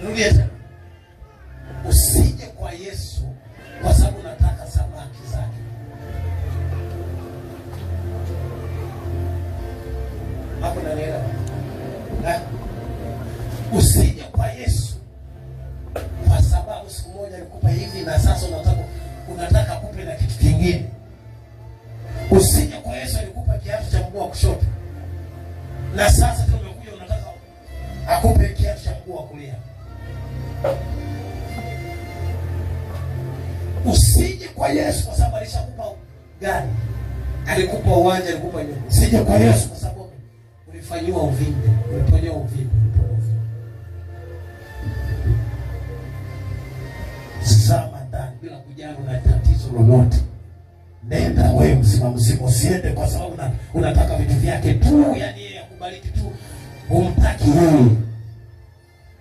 Rudia tena. Usije kwa Yesu kwa sababu unataka samaki zake. Hapo nanielewa? Usije kwa Yesu kwa sababu siku moja alikupa hivi na sasa unataka kupe na kitu kingine. Usije kwa Yesu alikupa kiatu cha mguu wa kushoto na sasa tena umekuja unataka akupe kiatu cha mguu wa kulia. Usije kwa Yesu kwa sababu alishakupa gari, alikupa uwanja, alikupa nyumba. Usije kwa Yesu kwa sababu ulifanyiwa uvimbe, uliponyewa uvimbe. Zama ndani bila kujali na tatizo lolote. Nenda wewe mzima, usiende kwa sababu unataka vitu vyake tu, yani yeye akubariki tu. Umtaki yeye.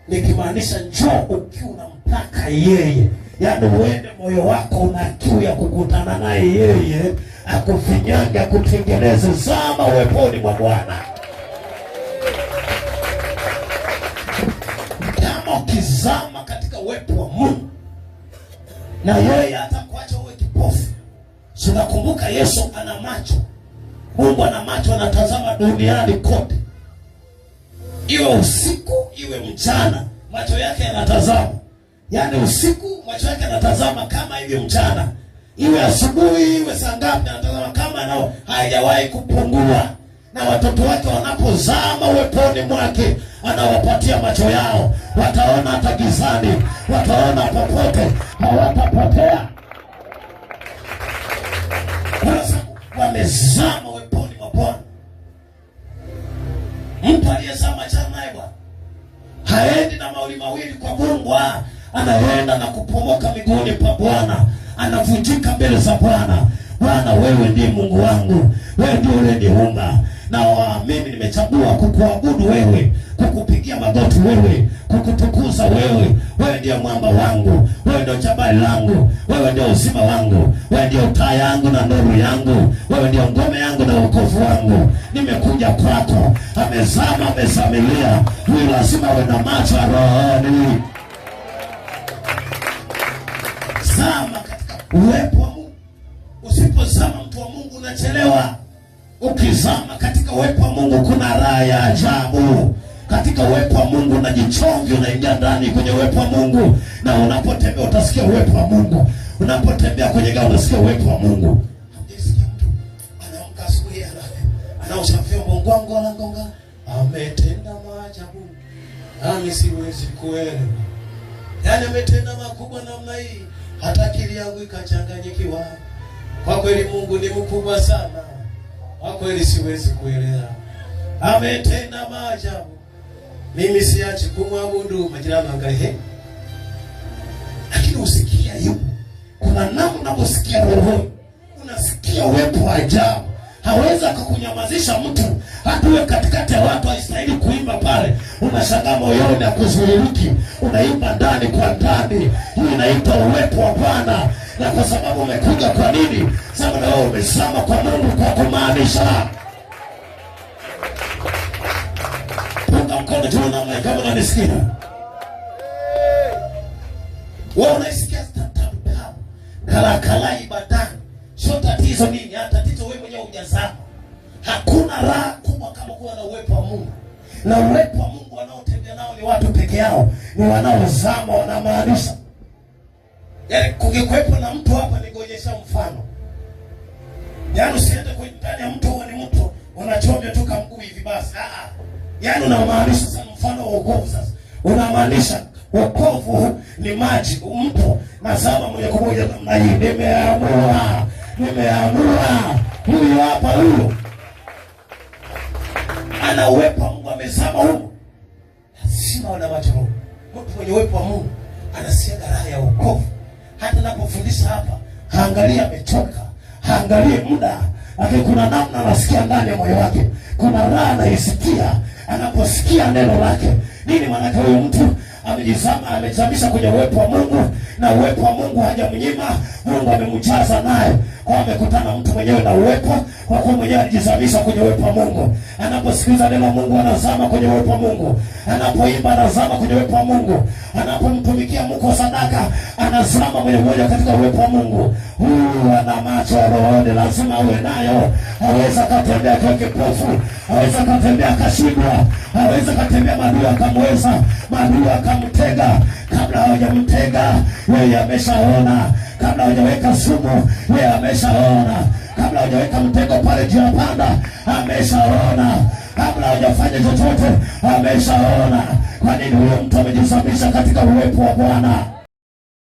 Nikimaanisha njoo ukiwa unamtaka yeye. Yaani uende moyo wako una kiu ya kukutana naye yeye, akufinyange, akutengeneze. Zama uweponi mwa Bwana. Kama ukizama katika uwepo wa Mungu na yeye hatakuacha uwe kipofu. Tunakumbuka Yesu ana macho. Mungu ana macho, anatazama duniani kote. Iwe usiku, iwe mchana, macho yake yanatazama. Yaani usiku macho yake yanatazama kama hivi mchana. Iwe asubuhi, iwe saa ngapi anatazama kama nao haijawahi kupungua. Na watoto wake wanapozama uweponi mwake, anawapatia macho yao. Wataona hata gizani, wataona popote, hawatapotea. Wamezama uweponi mwa Bwana. Mtu aliyezama chana naye Bwana haendi na mauli mawili kwa Mungu, anaenda na kupomoka miguuni pa Bwana, anavunjika mbele za Bwana. Bwana, wewe ndiye Mungu wangu, wewe ndiye uliniumba, na mimi nimechagua kukuabudu wewe, kukupigia magoti wewe, kukutukuza wewe. Wewe ndiye mwamba wangu, wewe ndiye jabali langu, wewe ndiye uzima wangu, wewe ndiye taa yangu na nuru yangu, wewe ndiye ngome yangu na wokovu wangu. Nimekuja kwako. Amezama, amezamilia, huyu lazima awe na macho ya rohoni. Zama katika uwepo wa Mungu. Usipozama mtu wa Mungu unachelewa. Ukizama katika uwepo wa Mungu kuna raha ya ajabu. Katika uwepo wa Mungu unajichonga, unaingia ndani kwenye uwepo wa Mungu, na unapotembea utasikia uwepo wa Mungu. Unapotembea kwenye gari utasikia uwepo wa Mungu. Hamjisikia mtu anaamka asubuhi anaosha vyombo, ngwango anagonga, ametenda maajabu nami siwezi kuelewa. Yaani ametenda makubwa namna hii hata akili yangu ikachanganyikiwa. Kwa kweli Mungu ni mkubwa sana. Kwa kweli siwezi kuelewa. Ametenda maajabu. Mimi siachi kumwabudu. Majirani angalie. Lakini usikia yupo. Kuna namna unasikia roho. Unasikia uwepo wa ajabu. Haweza kukunyamazisha mtu. Hatuwe katikati ya watu haistahili kuimba pale. Unashangaa moyoni akuzuiliki. Unaimba ndani kwa ndani. Hii inaitwa uwepo wa Bwana. Na kwa sababu umekuja kwa nini? Sababu na wewe umesama kwa Mungu kwa kumaanisha. Punga mkono juu na mwe kama unanisikia. Wewe unaisikia tabu. Kala ibadani. Sio tatizo nini? Tatizo wewe mwenyewe hujazama. Hakuna raha kubwa kama kuwa na uwepo wa Mungu. Na uwepo wa Mungu wanaotembea nao ni watu peke yao. Ni wanaozama, wanamaanisha. Yaani kungekuwepo na mtu hapa ningonyesha mfano. Yaani usiende kwa ndani ya mtu, ni mtu unachovya tu mguu hivi basi. Yaani unamaanisha sasa mfano wa wokovu sasa. Unamaanisha wokovu ni maji, mtu nazama moja kwa moja namna hii. Nimeamua. Huyu hapa huyo. Ana uwepo wa Mungu, amezama huko. Lazima una macho. Mtu mwenye uwepo wa Mungu anasikia raha ya wokovu. Hata napofundisha hapa, haangalia amechoka, haangalie muda, lakini kuna namna anasikia ndani ya moyo wake. Kuna raha anaisikia anaposikia neno lake. Nini maana huyo mtu amejizama, amezamisha kwenye uwepo wa Mungu, na uwepo wa Mungu hajamnyima, Mungu amemjaza naye. kwa amekutana mtu mwenyewe na uwepo, kwa kuwa mwenyewe alijizamisha kwenye uwepo wa Mungu. Anaposikiliza neno la Mungu anazama kwenye uwepo wa Mungu. Anapoimba anazama kwenye uwepo wa Mungu. Anapomtumikia Mungu kwa sadaka anazama moja moja katika uwepo wa Mungu. Ana macho rohoni, lazima awe nayo. Haweza katembea kwa kipofu, haweza katembea kashindwa, haweza katembea maadui akamweza, maadui akamtega. Kabla hawajamtega yeye ameshaona, kabla hawajaweka sumu yeye ameshaona, kabla hawajaweka mtego pale juu ya panda ameshaona, kabla hawajafanya chochote ameshaona. Kwa nini huyo mtu amejisababisha katika uwepo wa Bwana?